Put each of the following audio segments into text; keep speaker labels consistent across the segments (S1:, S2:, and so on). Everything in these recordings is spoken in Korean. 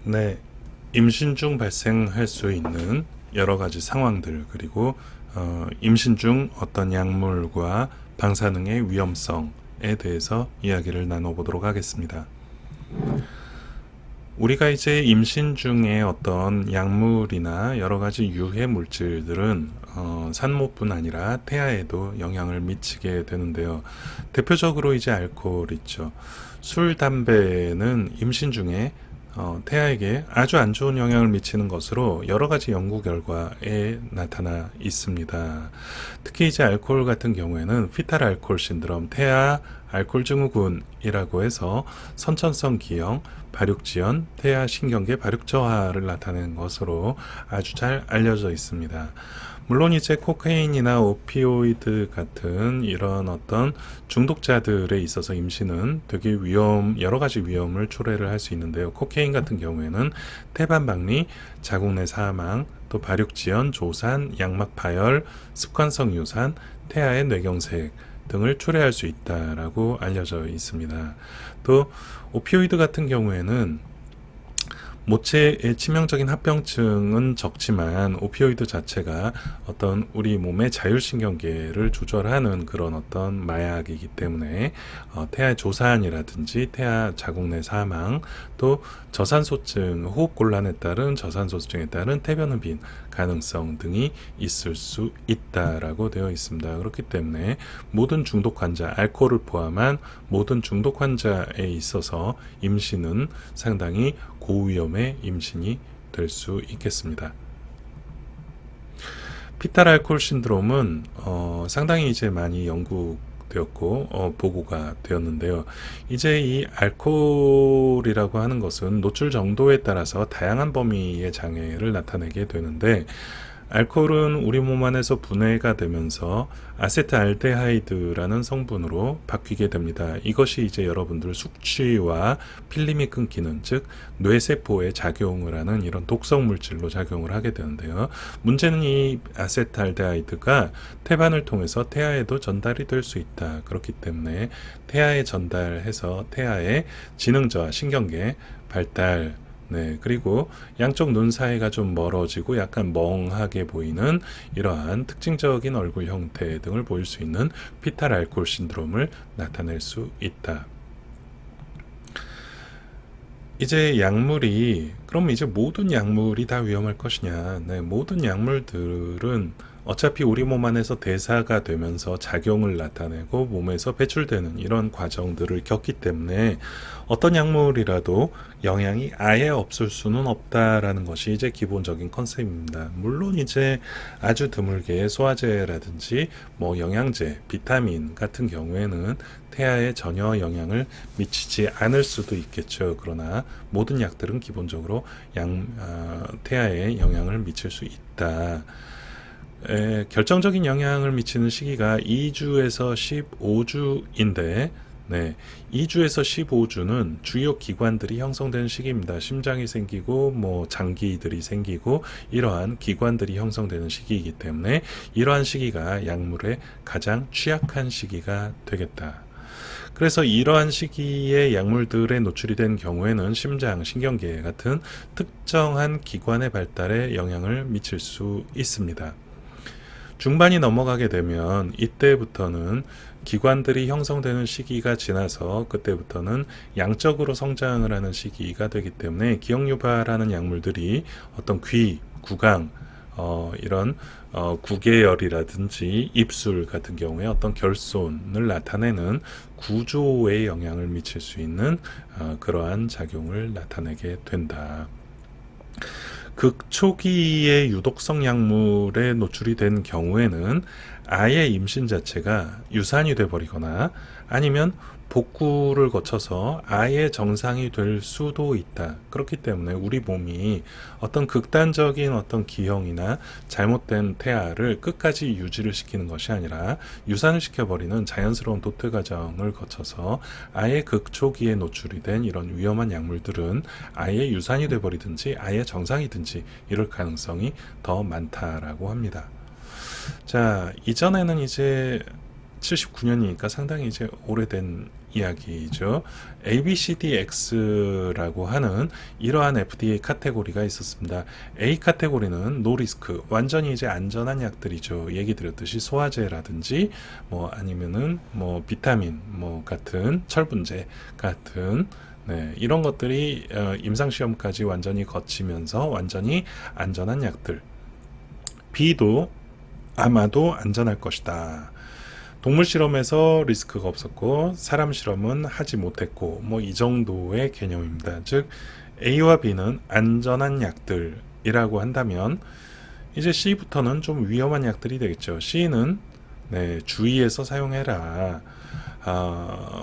S1: 네, 임신 중 발생할 수 있는 여러 가지 상황들, 그리고 임신 중 어떤 약물과 방사능의 위험성에 대해서 이야기를 나눠보도록 하겠습니다. 우리가 이제 임신 중에 어떤 약물이나 여러 가지 유해 물질들은 산모뿐 아니라 태아에도 영향을 미치게 되는데요. 대표적으로 이제 알코올 있죠. 술, 담배는 임신 중에 태아에게 아주 안 좋은 영향을 미치는 것으로 여러 가지 연구 결과에 나타나 있습니다. 특히 이제 알코올 같은 경우에는 피탈 알코올 신드롬, 태아 알코올 증후군이라고 해서 선천성 기형, 발육지연, 태아 신경계 발육 저하를 나타내는 것으로 아주 잘 알려져 있습니다. 물론 이제 코카인이나 오피오이드 같은 이런 어떤 중독자들에 있어서 임신은 되게 여러 가지 위험을 초래를 할 수 있는데요. 코카인 같은 경우에는 태반박리, 자궁 내 사망, 또 발육지연, 조산, 양막 파열, 습관성 유산, 태아의 뇌경색 등을 초래할 수 있다라고 알려져 있습니다. 또 오피오이드 같은 경우에는 모체의 치명적인 합병증은 적지만 오피오이드 자체가 어떤 우리 몸의 자율신경계를 조절하는 그런 어떤 마약이기 때문에 태아 조산이라든지 태아 자궁 내 사망, 또 저산소증, 호흡곤란에 따른 저산소증에 따른 태변 흡인 가능성 등이 있을 수 있다라고 되어 있습니다. 그렇기 때문에 모든 중독 환자, 알코올을 포함한 모든 중독 환자에 있어서 임신은 상당히 고위험의 임신이 될 수 있겠습니다. 피탈 알코올 신드롬은 상당히 이제 많이 연구되었고 보고가 되었는데요. 이제 이 알코올이라고 하는 것은 노출 정도에 따라서 다양한 범위의 장애를 나타내게 되는데, 알코올은 우리 몸 안에서 분해가 되면서 아세트알데하이드라는 성분으로 바뀌게 됩니다. 이것이 이제 여러분들 숙취와 필름이 끊기는, 즉 뇌세포에 작용을 하는 이런 독성 물질로 작용을 하게 되는데요. 문제는 이 아세트알데하이드가 태반을 통해서 태아에도 전달이 될 수 있다. 그렇기 때문에 태아에 전달해서 태아의 지능저하, 신경계 발달, 그리고 양쪽 눈 사이가 좀 멀어지고 약간 멍하게 보이는 이러한 특징적인 얼굴 형태 등을 보일 수 있는 피탈 알코올 신드롬을 나타낼 수 있다. 이제 약물이, 그럼 이제 모든 약물이 다 위험할 것이냐? 모든 약물들은 어차피 우리 몸 안에서 대사가 되면서 작용을 나타내고 몸에서 배출되는 이런 과정들을 겪기 때문에 어떤 약물이라도 영향이 아예 없을 수는 없다라는 것이 이제 기본적인 컨셉입니다. 물론 이제 아주 드물게 소화제라든지 영양제, 비타민 같은 경우에는 태아에 전혀 영향을 미치지 않을 수도 있겠죠. 그러나 모든 약들은 기본적으로 태아에 영향을 미칠 수 있다. 결정적인 영향을 미치는 시기가 2주에서 15주인데 2주에서 15주는 주요 기관들이 형성되는 시기입니다. 심장이 생기고 장기들이 생기고 이러한 기관들이 형성되는 시기이기 때문에 이러한 시기가 약물에 가장 취약한 시기가 되겠다. 그래서 이러한 시기에 약물들에 노출이 된 경우에는 심장, 신경계 같은 특정한 기관의 발달에 영향을 미칠 수 있습니다. 중반이 넘어가게 되면 이때부터는 기관들이 형성되는 시기가 지나서 그때부터는 양적으로 성장을 하는 시기가 되기 때문에 기억유발하는 약물들이 어떤 귀, 구강, 이런 구개열이라든지 입술 같은 경우에 어떤 결손을 나타내는 구조에 영향을 미칠 수 있는 그러한 작용을 나타내게 된다. 극초기의 유독성 약물에 노출이 된 경우에는 아예 임신 자체가 유산이 돼버리거나 아니면 복구를 거쳐서 아예 정상이 될 수도 있다. 그렇기 때문에 우리 몸이 어떤 극단적인 어떤 기형이나 잘못된 태아를 끝까지 유지를 시키는 것이 아니라 유산을 시켜버리는 자연스러운 도태 과정을 거쳐서 아예 극초기에 노출이 된 이런 위험한 약물들은 아예 유산이 돼버리든지 아예 정상이든지 이럴 가능성이 더 많다라고 합니다. 자, 이전에는 이제 79년이니까 상당히 이제 오래된 이야기죠. ABCDX라고 하는 이러한 FDA 카테고리가 있었습니다. A 카테고리는 노리스크, 완전히 이제 안전한 약들이죠. 얘기 드렸듯이 소화제라든지 뭐 아니면은 뭐 비타민 뭐 같은 철분제 같은 이런 것들이 임상시험까지 완전히 거치면서 완전히 안전한 약들. B도 아마도 안전할 것이다. 동물 실험에서 리스크가 없었고 사람 실험은 하지 못했고 뭐 이 정도의 개념입니다. 즉 A와 B는 안전한 약들이라고 한다면 이제 C부터는 좀 위험한 약들이 되겠죠. C는 주의해서 사용해라.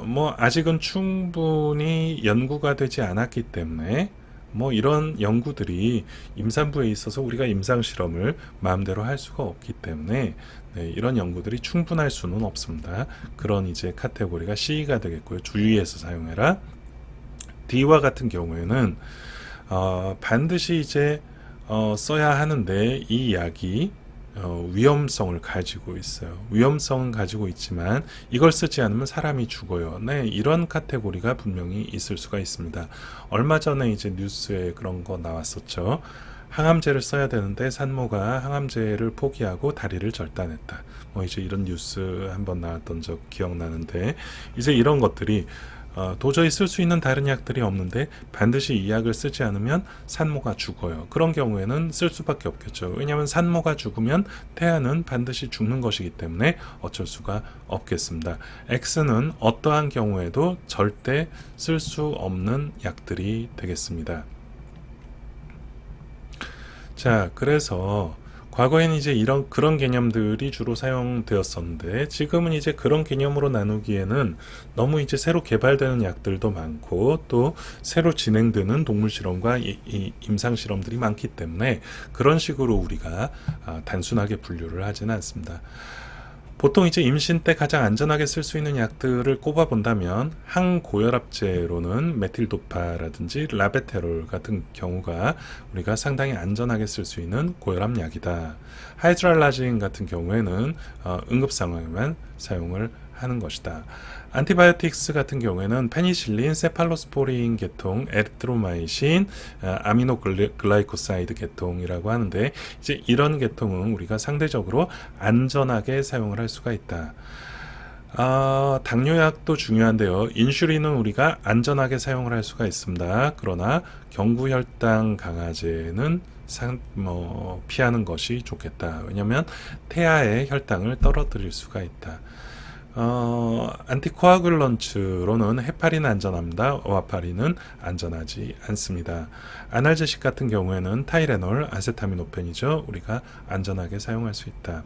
S1: 뭐 아직은 충분히 연구가 되지 않았기 때문에 뭐 이런 연구들이 임산부에 있어서 우리가 임상 실험을 마음대로 할 수가 없기 때문에 이런 연구들이 충분할 수는 없습니다. 그런 이제 카테고리가 C가 되겠고요. 주의해서 사용해라. D와 같은 경우에는 반드시 이제 써야 하는데 이 약이 위험성을 가지고 있어요. 위험성은 가지고 있지만 이걸 쓰지 않으면 사람이 죽어요. 이런 카테고리가 분명히 있을 수가 있습니다. 얼마 전에 이제 뉴스에 그런 거 나왔었죠. 항암제를 써야 되는데 산모가 항암제를 포기하고 다리를 절단했다. 뭐 이제 이런 뉴스 한번 나왔던 적 기억나는데 이제 이런 것들이 도저히 쓸 수 있는 다른 약들이 없는데 반드시 이 약을 쓰지 않으면 산모가 죽어요. 그런 경우에는 쓸 수밖에 없겠죠. 왜냐하면 산모가 죽으면 태아는 반드시 죽는 것이기 때문에 어쩔 수가 없겠습니다. X는 어떠한 경우에도 절대 쓸 수 없는 약들이 되겠습니다. 자, 그래서 과거에는 이제 그런 개념들이 주로 사용되었었는데 지금은 이제 그런 개념으로 나누기에는 너무 이제 새로 개발되는 약들도 많고 또 새로 진행되는 동물 실험과 임상 실험들이 많기 때문에 그런 식으로 우리가 단순하게 분류를 하지는 않습니다. 보통 이제 임신 때 가장 안전하게 쓸 수 있는 약들을 꼽아 본다면 항고혈압제로는 메틸도파라든지 라베테롤 같은 경우가 우리가 상당히 안전하게 쓸 수 있는 고혈압 약이다. 하이드랄라진 같은 경우에는 응급 상황에만 사용을 하는 것이다. 안티바이오틱스 같은 경우에는 페니실린, 세팔로스포린 계통, 에리트로마이신, 아미노글라이코사이드 계통이라고 하는데 이제 이런 계통은 우리가 상대적으로 안전하게 사용을 할 수가 있다. 당뇨약도 중요한데요. 인슐린은 우리가 안전하게 사용을 할 수가 있습니다. 그러나 경구혈당 강화제는 피하는 것이 좋겠다. 왜냐하면 태아의 혈당을 떨어뜨릴 수가 있다. 안티코아굴런츠로는 헤파린 안전합니다. 와파린은 안전하지 않습니다. 아날제식 같은 경우에는 타이레놀, 아세타미노펜이죠. 우리가 안전하게 사용할 수 있다.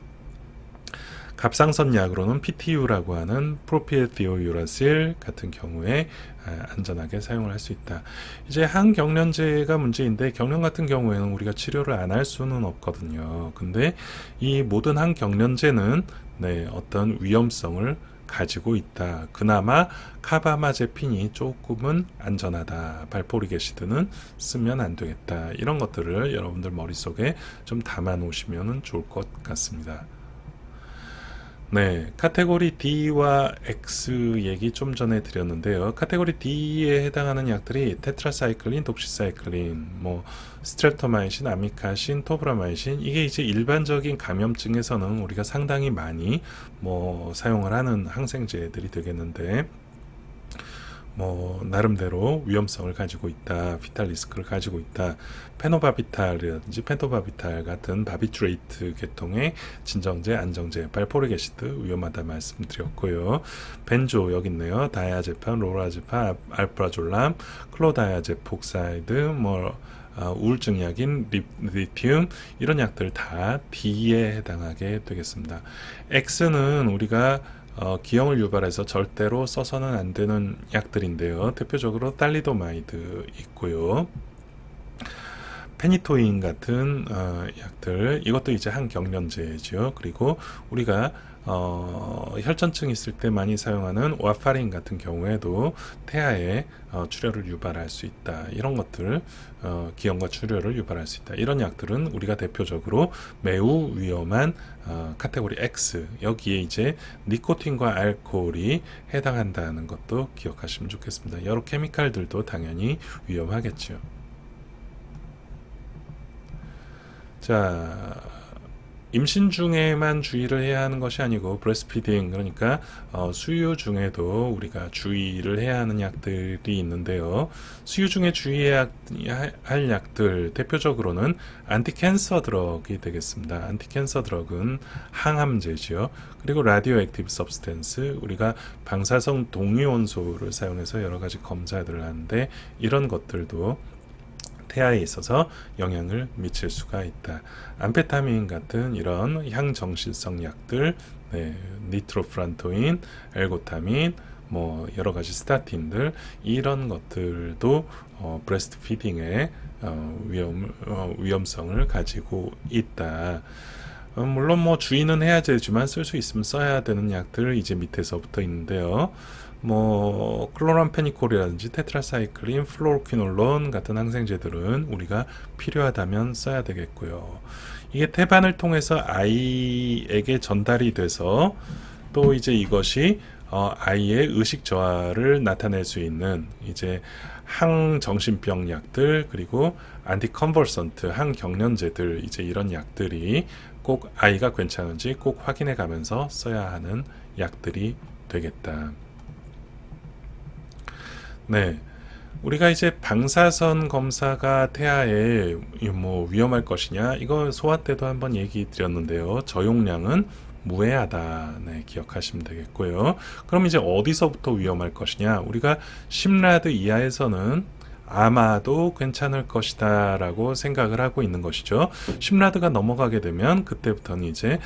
S1: 갑상선 약으로는 PTU라고 하는 프로피에티오유라실 같은 경우에 안전하게 사용을 할 수 있다. 이제 항경련제가 문제인데 경련 같은 경우에는 우리가 치료를 안 할 수는 없거든요. 근데 이 모든 항경련제는 어떤 위험성을 가지고 있다. 그나마 카바마제핀이 조금은 안전하다. 발포리게시드는 쓰면 안 되겠다. 이런 것들을 여러분들 머릿속에 좀 담아 놓으시면 좋을 것 같습니다. 카테고리 D와 X 얘기 좀 전에 드렸는데요. 카테고리 D에 해당하는 약들이 테트라사이클린, 독시사이클린, 스트랩토마이신, 아미카신, 토브라마이신, 이게 이제 일반적인 감염증에서는 우리가 상당히 많이 사용을 하는 항생제들이 되겠는데 나름대로 위험성을 가지고 있다. 비탈 리스크를 가지고 있다. 페노바비탈이라든지 펜토바비탈 같은 바비트레이트 계통의 진정제, 안정제, 발포르게시드 위험하다 말씀드렸고요. 벤조 여기 있네요. 다이아제판, 로라제판, 알프라졸람, 클로다이아제폭사이드, 우울증 약인 리튬 이런 약들 다 D에 해당하게 되겠습니다. X는 우리가 기형을 유발해서 절대로 써서는 안 되는 약들인데요. 대표적으로 딸리도마이드 있고요. 페니토인 같은 약들, 이것도 이제 항경련제죠. 그리고 우리가 혈전증 있을 때 많이 사용하는 와파린 같은 경우에도 태아에 출혈을 유발할 수 있다. 이런 것들, 기형과 출혈을 유발할 수 있다. 이런 약들은 우리가 대표적으로 매우 위험한 카테고리 X, 여기에 이제 니코틴과 알코올이 해당한다는 것도 기억하시면 좋겠습니다. 여러 케미칼들도 당연히 위험하겠죠. 자, 임신 중에만 주의를 해야 하는 것이 아니고 브레스트피딩, 그러니까 수유 중에도 우리가 주의를 해야 하는 약들이 있는데요. 수유 중에 주의해야 할 약들 대표적으로는 안티캔서 드럭이 되겠습니다. 안티캔서 드럭은 항암제지요. 그리고 라디오 액티브 서브스텐스, 우리가 방사성 동위원소를 사용해서 여러 가지 검사들을 하는데 이런 것들도 태아에 있어서 영향을 미칠 수가 있다. 암페타민 같은 이런 향정신성 약들, 니트로프란토인, 엘고타민, 뭐 여러 가지 스타틴들, 이런 것들도 브레스트 피딩의 위험성을 가지고 있다. 물론 뭐 주의는 해야 되지만 쓸 수 있으면 써야 되는 약들 이제 밑에서 붙어 있는데요. 뭐 클로람페니콜이라든지 테트라사이클린, 플로로퀴놀론 같은 항생제들은 우리가 필요하다면 써야 되겠고요. 이게 태반을 통해서 아이에게 전달이 돼서 또 이제 이것이 아이의 의식 저하를 나타낼 수 있는 이제 항정신병 약들, 그리고 안티컨버선트 항경련제들, 이제 이런 약들이 꼭 아이가 괜찮은지 꼭 확인해 가면서 써야 하는 약들이 되겠다. 네. 우리가 이제 방사선 검사가 태아에 뭐 위험할 것이냐, 이거 소아 때도 한번 얘기 드렸는데요. 저용량은 무해하다. 네, 기억하시면 되겠고요. 그럼 이제 어디서부터 위험할 것이냐? 우리가 10라드 이하에서는 아마도 괜찮을 것이다 라고 생각을 하고 있는 것이죠. 10라드가 넘어가게 되면 그때부터는 이제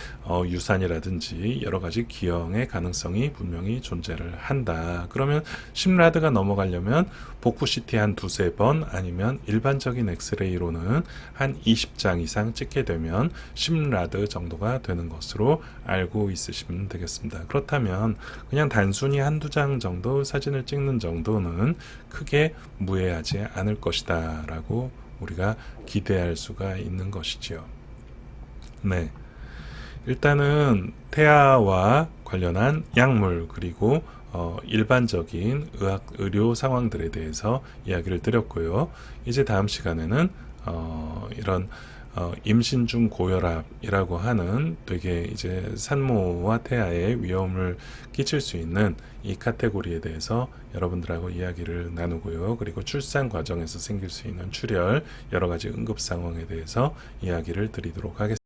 S1: 유산이라든지 여러 가지 기형의 가능성이 분명히 존재를 한다. 그러면 10라드가 넘어가려면 복부 CT 한 두세 번, 아니면 일반적인 엑스레이로는 한 20장 이상 찍게 되면 10라드 정도가 되는 것으로 알고 있으시면 되겠습니다. 그렇다면 그냥 단순히 한두 장 정도 사진을 찍는 정도는 크게 무해하지 않을 것이다 라고 우리가 기대할 수가 있는 것이죠. 네. 일단은 태아와 관련한 약물, 그리고 일반적인 의료 상황들에 대해서 이야기를 드렸고요. 이제 다음 시간에는 이런 임신 중 고혈압이라고 하는 되게 이제 산모와 태아에 위험을 끼칠 수 있는 이 카테고리에 대해서 여러분들하고 이야기를 나누고요. 그리고 출산 과정에서 생길 수 있는 출혈, 여러 가지 응급 상황에 대해서 이야기를 드리도록 하겠습니다.